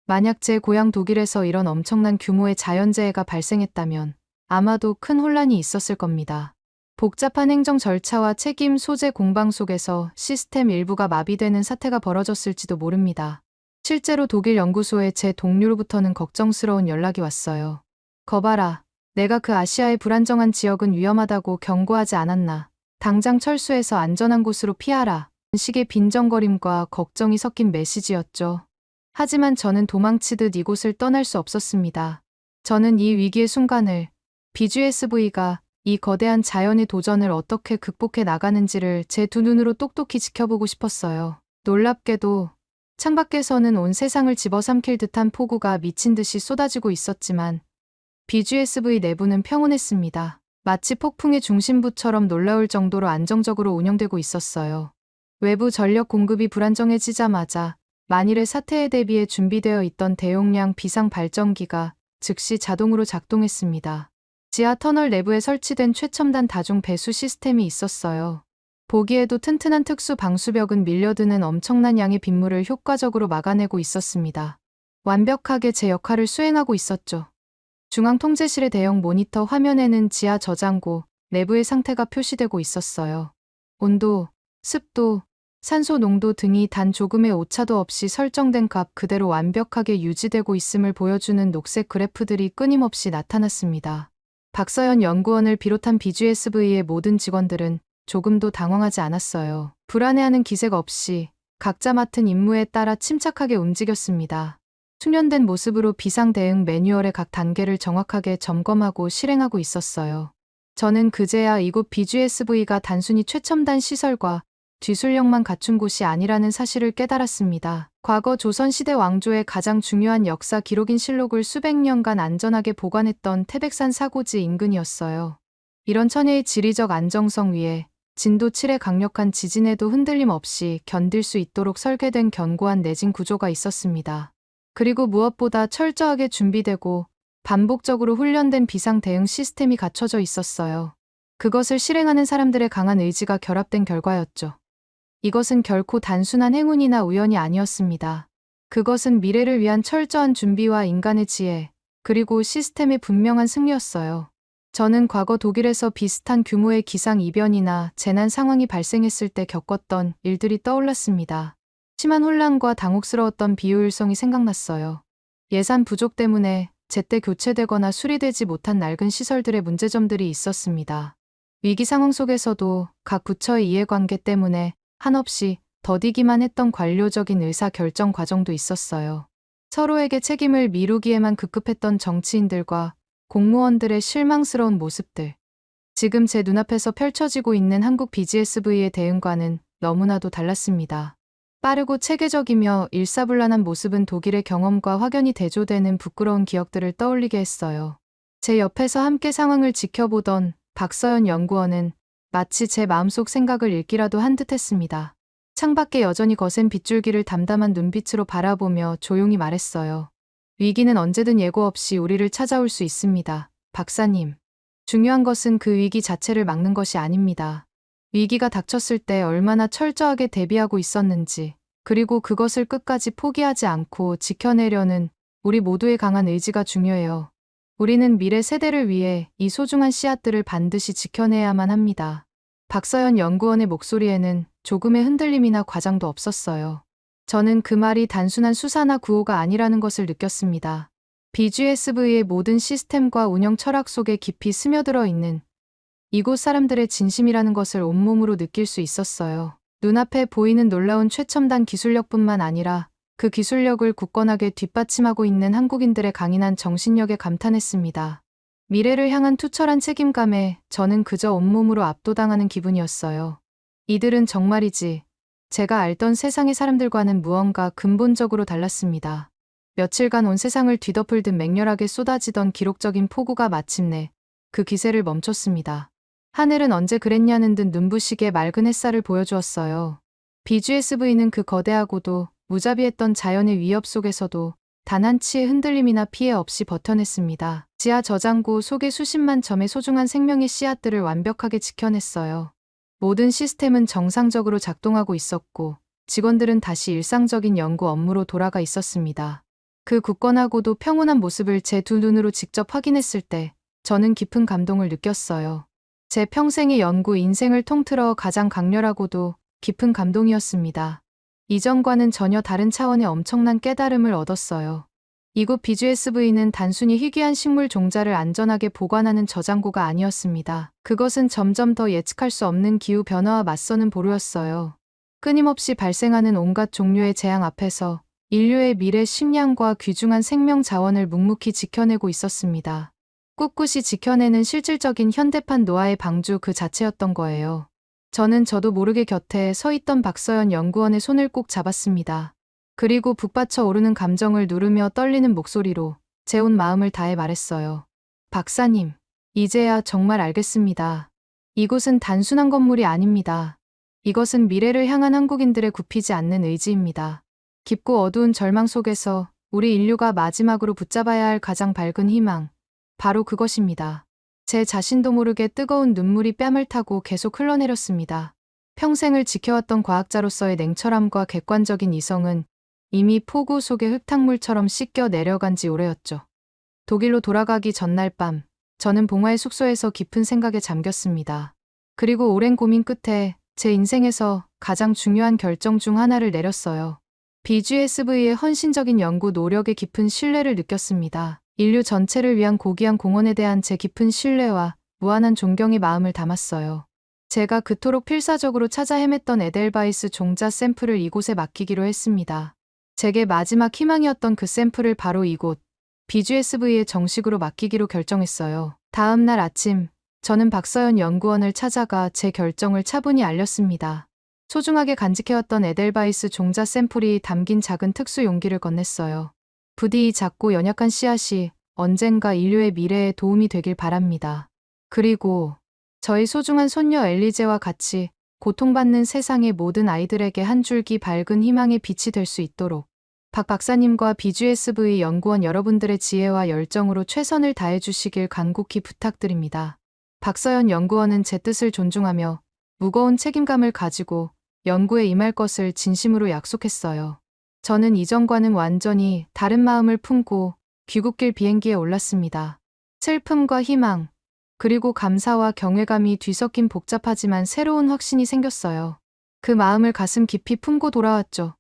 만약 제 고향 독일에서 이런 엄청난 규모의 자연재해가 발생했다면 아마도 큰 혼란이 있었을 겁니다. 복잡한 행정 절차와 책임 소재 공방 속에서 시스템 일부가 마비되는 사태가 벌어졌을지도 모릅니다. 실제로 독일 연구소에 제 동료로부터는 걱정스러운 연락이 왔어요. 거봐라. 내가 그 아시아의 불안정한 지역은 위험하다고 경고하지 않았나. 당장 철수해서 안전한 곳으로 피하라. 식의 빈정거림과 걱정이 섞인 메시지였죠. 하지만 저는 도망치듯 이곳을 떠날 수 없었습니다. 저는 이 위기의 순간을 BGSV가 이 거대한 자연의 도전을 어떻게 극복해 나가는지를 제 두 눈으로 똑똑히 지켜보고 싶었어요. 놀랍게도 창밖에서는 온 세상을 집어삼킬 듯한 폭우가 미친 듯이 쏟아지고 있었지만 BGSV 내부는 평온했습니다. 마치 폭풍의 중심부처럼 놀라울 정도로 안정적으로 운영되고 있었어요. 외부 전력 공급이 불안정해지자마자 만일의 사태에 대비해 준비되어 있던 대용량 비상 발전기가 즉시 자동으로 작동했습니다. 지하 터널 내부에 설치된 최첨단 다중 배수 시스템이 있었어요. 보기에도 튼튼한 특수 방수벽은 밀려드는 엄청난 양의 빗물을 효과적으로 막아내고 있었습니다. 완벽하게 제 역할을 수행하고 있었죠. 중앙 통제실의 대형 모니터 화면에는 지하 저장고 내부의 상태가 표시되고 있었어요. 온도, 습도, 산소 농도 등이 단 조금의 오차도 없이 설정된 값 그대로 완벽하게 유지되고 있음을 보여주는 녹색 그래프들이 끊임없이 나타났습니다. 박서연 연구원을 비롯한 BGSV의 모든 직원들은 조금도 당황하지 않았어요. 불안해하는 기색 없이 각자 맡은 임무에 따라 침착하게 움직였습니다. 숙련된 모습으로 비상 대응 매뉴얼의 각 단계를 정확하게 점검하고 실행하고 있었어요. 저는 그제야 이곳 BGSV가 단순히 최첨단 시설과 기술력만 갖춘 곳이 아니라는 사실을 깨달았습니다. 과거 조선시대 왕조의 가장 중요한 역사 기록인 실록을 수백 년간 안전하게 보관했던 태백산 사고지 인근이었어요. 이런 천혜의 지리적 안정성 위에 진도 7의 강력한 지진에도 흔들림 없이 견딜 수 있도록 설계된 견고한 내진 구조가 있었습니다. 그리고 무엇보다 철저하게 준비되고 반복적으로 훈련된 비상 대응 시스템이 갖춰져 있었어요. 그것을 실행하는 사람들의 강한 의지가 결합된 결과였죠. 이것은 결코 단순한 행운이나 우연이 아니었습니다. 그것은 미래를 위한 철저한 준비와 인간의 지혜, 그리고 시스템의 분명한 승리였어요. 저는 과거 독일에서 비슷한 규모의 기상이변이나 재난 상황이 발생했을 때 겪었던 일들이 떠올랐습니다. 심한 혼란과 당혹스러웠던 비효율성이 생각났어요. 예산 부족 때문에 제때 교체되거나 수리되지 못한 낡은 시설들의 문제점들이 있었습니다. 위기 상황 속에서도 각 부처의 이해관계 때문에 한없이 더디기만 했던 관료적인 의사결정 과정도 있었어요. 서로에게 책임을 미루기에만 급급했던 정치인들과 공무원들의 실망스러운 모습들. 지금 제 눈앞에서 펼쳐지고 있는 한국 BGSV의 대응과는 너무나도 달랐습니다. 빠르고 체계적이며 일사불란한 모습은 독일의 경험과 확연히 대조되는 부끄러운 기억들을 떠올리게 했어요. 제 옆에서 함께 상황을 지켜보던 박서연 연구원은 마치 제 마음속 생각을 읽기라도 한 듯했습니다. 창밖에 여전히 거센 빗줄기를 담담한 눈빛으로 바라보며 조용히 말했어요. 위기는 언제든 예고 없이 우리를 찾아올 수 있습니다. 박사님. 중요한 것은 그 위기 자체를 막는 것이 아닙니다. 위기가 닥쳤을 때 얼마나 철저하게 대비하고 있었는지, 그리고 그것을 끝까지 포기하지 않고 지켜내려는 우리 모두의 강한 의지가 중요해요. 우리는 미래 세대를 위해 이 소중한 씨앗들을 반드시 지켜내야만 합니다. 박서연 연구원의 목소리에는 조금의 흔들림이나 과장도 없었어요. 저는 그 말이 단순한 수사나 구호가 아니라는 것을 느꼈습니다. BGSV의 모든 시스템과 운영 철학 속에 깊이 스며들어 있는 이곳 사람들의 진심이라는 것을 온몸으로 느낄 수 있었어요. 눈앞에 보이는 놀라운 최첨단 기술력뿐만 아니라 그 기술력을 굳건하게 뒷받침하고 있는 한국인들의 강인한 정신력에 감탄했습니다. 미래를 향한 투철한 책임감에 저는 그저 온몸으로 압도당하는 기분이었어요. 이들은 정말이지 제가 알던 세상의 사람들과는 무언가 근본적으로 달랐습니다. 며칠간 온 세상을 뒤덮을 듯 맹렬하게 쏟아지던 기록적인 폭우가 마침내 그 기세를 멈췄습니다. 하늘은 언제 그랬냐는 듯 눈부시게 맑은 햇살을 보여주었어요. BGSV는 그 거대하고도 무자비했던 자연의 위협 속에서도 단 한 치의 흔들림이나 피해 없이 버텨냈습니다. 지하 저장고 속의 수십만 점의 소중한 생명의 씨앗들을 완벽하게 지켜냈어요. 모든 시스템은 정상적으로 작동하고 있었고 직원들은 다시 일상적인 연구 업무로 돌아가 있었습니다. 그 굳건하고도 평온한 모습을 제 두 눈으로 직접 확인했을 때 저는 깊은 감동을 느꼈어요. 제 평생의 연구 인생을 통틀어 가장 강렬하고도 깊은 감동이었습니다. 이전과는 전혀 다른 차원의 엄청난 깨달음을 얻었어요. 이곳 BGSV는 단순히 희귀한 식물 종자를 안전하게 보관하는 저장고가 아니었습니다. 그것은 점점 더 예측할 수 없는 기후 변화와 맞서는 보루였어요. 끊임없이 발생하는 온갖 종류의 재앙 앞에서 인류의 미래 식량과 귀중한 생명 자원을 묵묵히 지켜내고 있었습니다. 꿋꿋이 지켜내는 실질적인 현대판 노아의 방주 그 자체였던 거예요. 저는 저도 모르게 곁에 서 있던 박서연 연구원의 손을 꼭 잡았습니다. 그리고 북받쳐 오르는 감정을 누르며 떨리는 목소리로 제 온 마음을 다해 말했어요. 박사님, 이제야 정말 알겠습니다. 이곳은 단순한 건물이 아닙니다. 이것은 미래를 향한 한국인들의 굽히지 않는 의지입니다. 깊고 어두운 절망 속에서 우리 인류가 마지막으로 붙잡아야 할 가장 밝은 희망, 바로 그것입니다. 제 자신도 모르게 뜨거운 눈물이 뺨을 타고 계속 흘러내렸습니다. 평생을 지켜왔던 과학자로서의 냉철함과 객관적인 이성은 이미 폭우 속의 흙탕물처럼 씻겨 내려간 지 오래였죠. 독일로 돌아가기 전날 밤, 저는 봉화의 숙소에서 깊은 생각에 잠겼습니다. 그리고 오랜 고민 끝에 제 인생에서 가장 중요한 결정 중 하나를 내렸어요. BGSV의 헌신적인 연구 노력에 깊은 신뢰를 느꼈습니다. 인류 전체를 위한 고귀한 공헌에 대한 제 깊은 신뢰와 무한한 존경의 마음을 담았어요. 제가 그토록 필사적으로 찾아 헤맸던 에델바이스 종자 샘플을 이곳에 맡기기로 했습니다. 제게 마지막 희망이었던 그 샘플을 바로 이곳 BGSV에 정식으로 맡기기로 결정했어요. 다음 날 아침, 저는 박서연 연구원을 찾아가 제 결정을 차분히 알렸습니다. 소중하게 간직해왔던 에델바이스 종자 샘플이 담긴 작은 특수 용기를 건넸어요. 부디 이 작고 연약한 씨앗이 언젠가 인류의 미래에 도움이 되길 바랍니다. 그리고 저희 소중한 손녀 엘리제와 같이 고통받는 세상의 모든 아이들에게 한 줄기 밝은 희망의 빛이 될 수 있도록 박 박사님과 BGSV 연구원 여러분들의 지혜와 열정으로 최선을 다해 주시길 간곡히 부탁드립니다. 박서연 연구원은 제 뜻을 존중하며 무거운 책임감을 가지고 연구에 임할 것을 진심으로 약속했어요. 저는 이전과는 완전히 다른 마음을 품고 귀국길 비행기에 올랐습니다. 슬픔과 희망, 그리고 감사와 경외감이 뒤섞인 복잡하지만 새로운 확신이 생겼어요. 그 마음을 가슴 깊이 품고 돌아왔죠.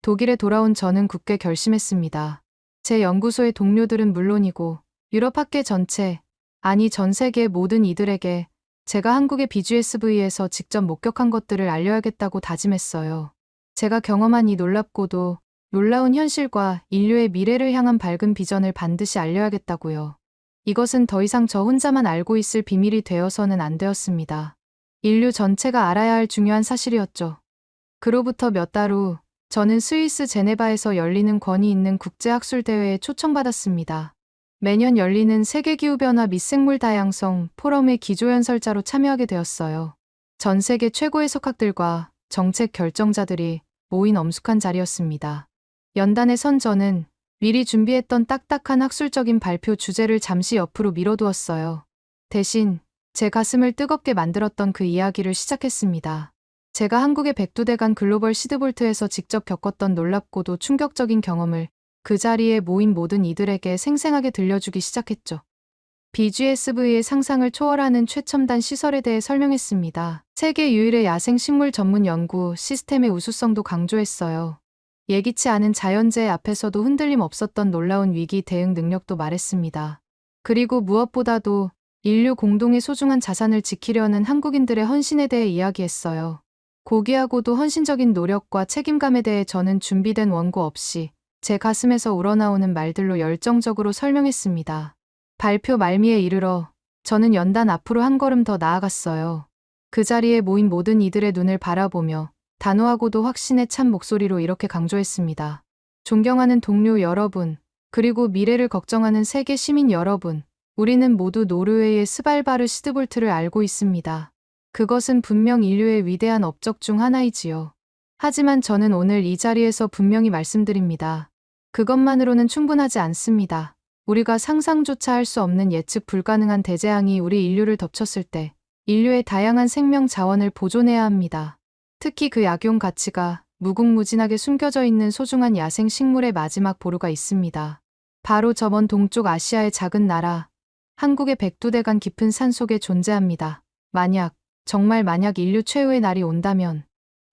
독일에 돌아온 저는 굳게 결심했습니다. 제 연구소의 동료들은 물론이고 유럽 학계 전체, 아니 전 세계 모든 이들에게 제가 한국의 BGSV에서 직접 목격한 것들을 알려야겠다고 다짐했어요. 제가 경험한 이 놀랍고도 놀라운 현실과 인류의 미래를 향한 밝은 비전을 반드시 알려야겠다고요. 이것은 더 이상 저 혼자만 알고 있을 비밀이 되어서는 안 되었습니다. 인류 전체가 알아야 할 중요한 사실이었죠. 그로부터 몇 달 후, 저는 스위스 제네바에서 열리는 권위 있는 국제학술대회에 초청받았습니다. 매년 열리는 세계기후변화 및 생물 다양성 포럼의 기조연설자로 참여하게 되었어요. 전 세계 최고의 석학들과 정책 결정자들이 모인 엄숙한 자리였습니다. 연단에 선 저는 미리 준비했던 딱딱한 학술적인 발표 주제를 잠시 옆으로 미뤄두었어요. 대신 제 가슴을 뜨겁게 만들었던 그 이야기를 시작했습니다. 제가 한국의 백두대간 글로벌 시드볼트에서 직접 겪었던 놀랍고도 충격적인 경험을 그 자리에 모인 모든 이들에게 생생하게 들려주기 시작했죠. BGSV의 상상을 초월하는 최첨단 시설에 대해 설명했습니다. 세계 유일의 야생식물 전문 연구 시스템의 우수성도 강조했어요. 예기치 않은 자연재해 앞에서도 흔들림 없었던 놀라운 위기 대응 능력도 말했습니다. 그리고 무엇보다도 인류 공동의 소중한 자산을 지키려는 한국인들의 헌신에 대해 이야기했어요. 고귀하고도 헌신적인 노력과 책임감에 대해 저는 준비된 원고 없이 제 가슴에서 우러나오는 말들로 열정적으로 설명했습니다. 발표 말미에 이르러 저는 연단 앞으로 한 걸음 더 나아갔어요. 그 자리에 모인 모든 이들의 눈을 바라보며 단호하고도 확신에 찬 목소리로 이렇게 강조했습니다. 존경하는 동료 여러분, 그리고 미래를 걱정하는 세계 시민 여러분, 우리는 모두 노르웨이의 스발바르 시드볼트를 알고 있습니다. 그것은 분명 인류의 위대한 업적 중 하나이지요. 하지만 저는 오늘 이 자리에서 분명히 말씀드립니다. 그것만으로는 충분하지 않습니다. 우리가 상상조차 할 수 없는 예측 불가능한 대재앙이 우리 인류를 덮쳤을 때 인류의 다양한 생명 자원을 보존해야 합니다. 특히 그 약용 가치가 무궁무진하게 숨겨져 있는 소중한 야생 식물의 마지막 보루가 있습니다. 바로 저 먼 동쪽 아시아의 작은 나라, 한국의 백두대간 깊은 산속에 존재합니다. 정말 만약 인류 최후의 날이 온다면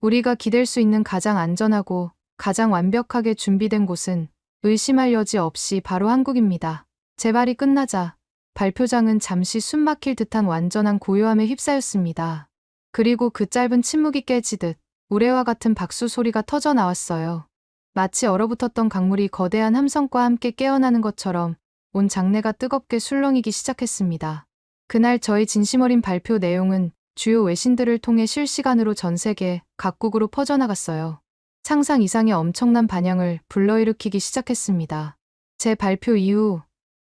우리가 기댈 수 있는 가장 안전하고 가장 완벽하게 준비된 곳은 의심할 여지 없이 바로 한국입니다. 재발이 끝나자 발표장은 잠시 숨막힐 듯한 완전한 고요함에 휩싸였습니다. 그리고 그 짧은 침묵이 깨지듯 우레와 같은 박수 소리가 터져 나왔어요. 마치 얼어붙었던 강물이 거대한 함성과 함께 깨어나는 것처럼 온 장내가 뜨겁게 술렁이기 시작했습니다. 그날 저희 진심 어린 발표 내용은 주요 외신들을 통해 실시간으로 전 세계 각국으로 퍼져나갔어요. 상상 이상의 엄청난 반향을 불러일으키기 시작했습니다. 제 발표 이후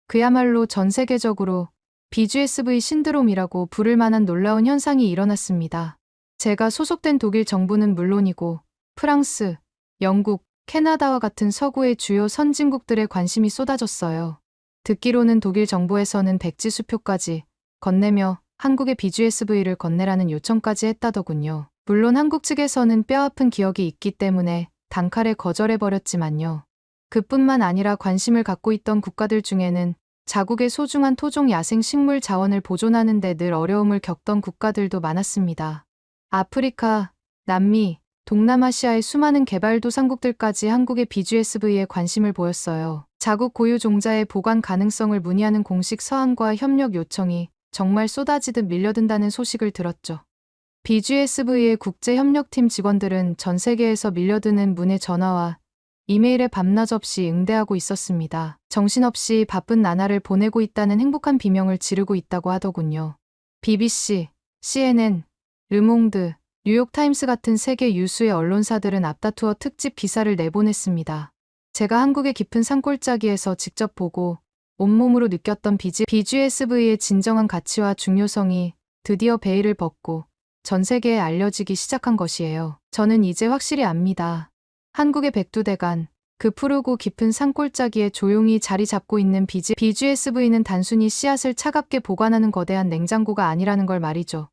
그야말로 전 세계적으로 BGSV 신드롬이라고 부를 만한 놀라운 현상이 일어났습니다. 제가 소속된 독일 정부는 물론이고 프랑스, 영국, 캐나다와 같은 서구의 주요 선진국들의 관심이 쏟아졌어요. 듣기로는 독일 정부에서는 백지 수표까지 건네며 한국의 BGSV를 건네라는 요청까지 했다더군요. 물론 한국 측에서는 뼈아픈 기억이 있기 때문에 단칼에 거절해버렸지만요. 그뿐만 아니라 관심을 갖고 있던 국가들 중에는 자국의 소중한 토종 야생 식물 자원을 보존하는 데 늘 어려움을 겪던 국가들도 많았습니다. 아프리카, 남미, 동남아시아의 수많은 개발도상국들까지 한국의 BGSV에 관심을 보였어요. 자국 고유 종자의 보관 가능성을 문의하는 공식 서한과 협력 요청이 정말 쏟아지듯 밀려든다는 소식을 들었죠. BGSV의 국제협력팀 직원들은 전 세계에서 밀려드는 문의 전화와 이메일에 밤낮 없이 응대하고 있었습니다. 정신없이 바쁜 나날을 보내고 있다는 행복한 비명을 지르고 있다고 하더군요. BBC, CNN, 르몽드, 뉴욕타임스 같은 세계 유수의 언론사들은 앞다투어 특집 기사를 내보냈습니다. 제가 한국의 깊은 산골짜기에서 직접 보고 온몸으로 느꼈던 BGSV의 진정한 가치와 중요성이 드디어 베일을 벗고 전 세계에 알려지기 시작한 것이에요. 저는 이제 확실히 압니다. 한국의 백두대간, 그 푸르고 깊은 산골짜기에 조용히 자리 잡고 있는 BGSV는 단순히 씨앗을 차갑게 보관하는 거대한 냉장고가 아니라는 걸 말이죠.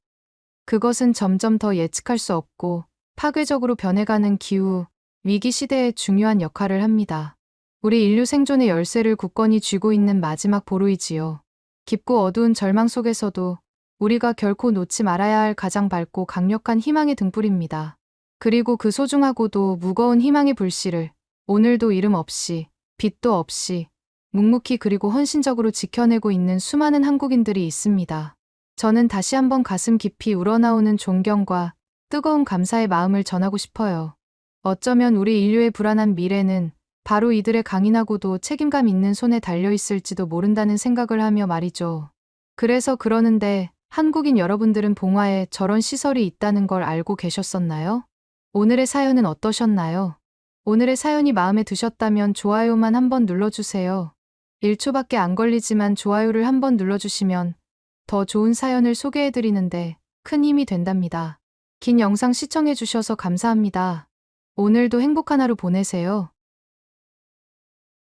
그것은 점점 더 예측할 수 없고 파괴적으로 변해가는 기후, 위기 시대에 중요한 역할을 합니다. 우리 인류 생존의 열쇠를 굳건히 쥐고 있는 마지막 보루이지요. 깊고 어두운 절망 속에서도 우리가 결코 놓지 말아야 할 가장 밝고 강력한 희망의 등불입니다. 그리고 그 소중하고도 무거운 희망의 불씨를 오늘도 이름 없이, 빛도 없이, 묵묵히 그리고 헌신적으로 지켜내고 있는 수많은 한국인들이 있습니다. 저는 다시 한번 가슴 깊이 우러나오는 존경과 뜨거운 감사의 마음을 전하고 싶어요. 어쩌면 우리 인류의 불안한 미래는 바로 이들의 강인하고도 책임감 있는 손에 달려있을지도 모른다는 생각을 하며 말이죠. 그래서 그러는데 한국인 여러분들은 봉화에 저런 시설이 있다는 걸 알고 계셨었나요? 오늘의 사연은 어떠셨나요? 오늘의 사연이 마음에 드셨다면 좋아요만 한번 눌러주세요. 1초밖에 안 걸리지만 좋아요를 한번 눌러주시면 더 좋은 사연을 소개해드리는데 큰 힘이 된답니다. 긴 영상 시청해주셔서 감사합니다. 오늘도 행복한 하루 보내세요.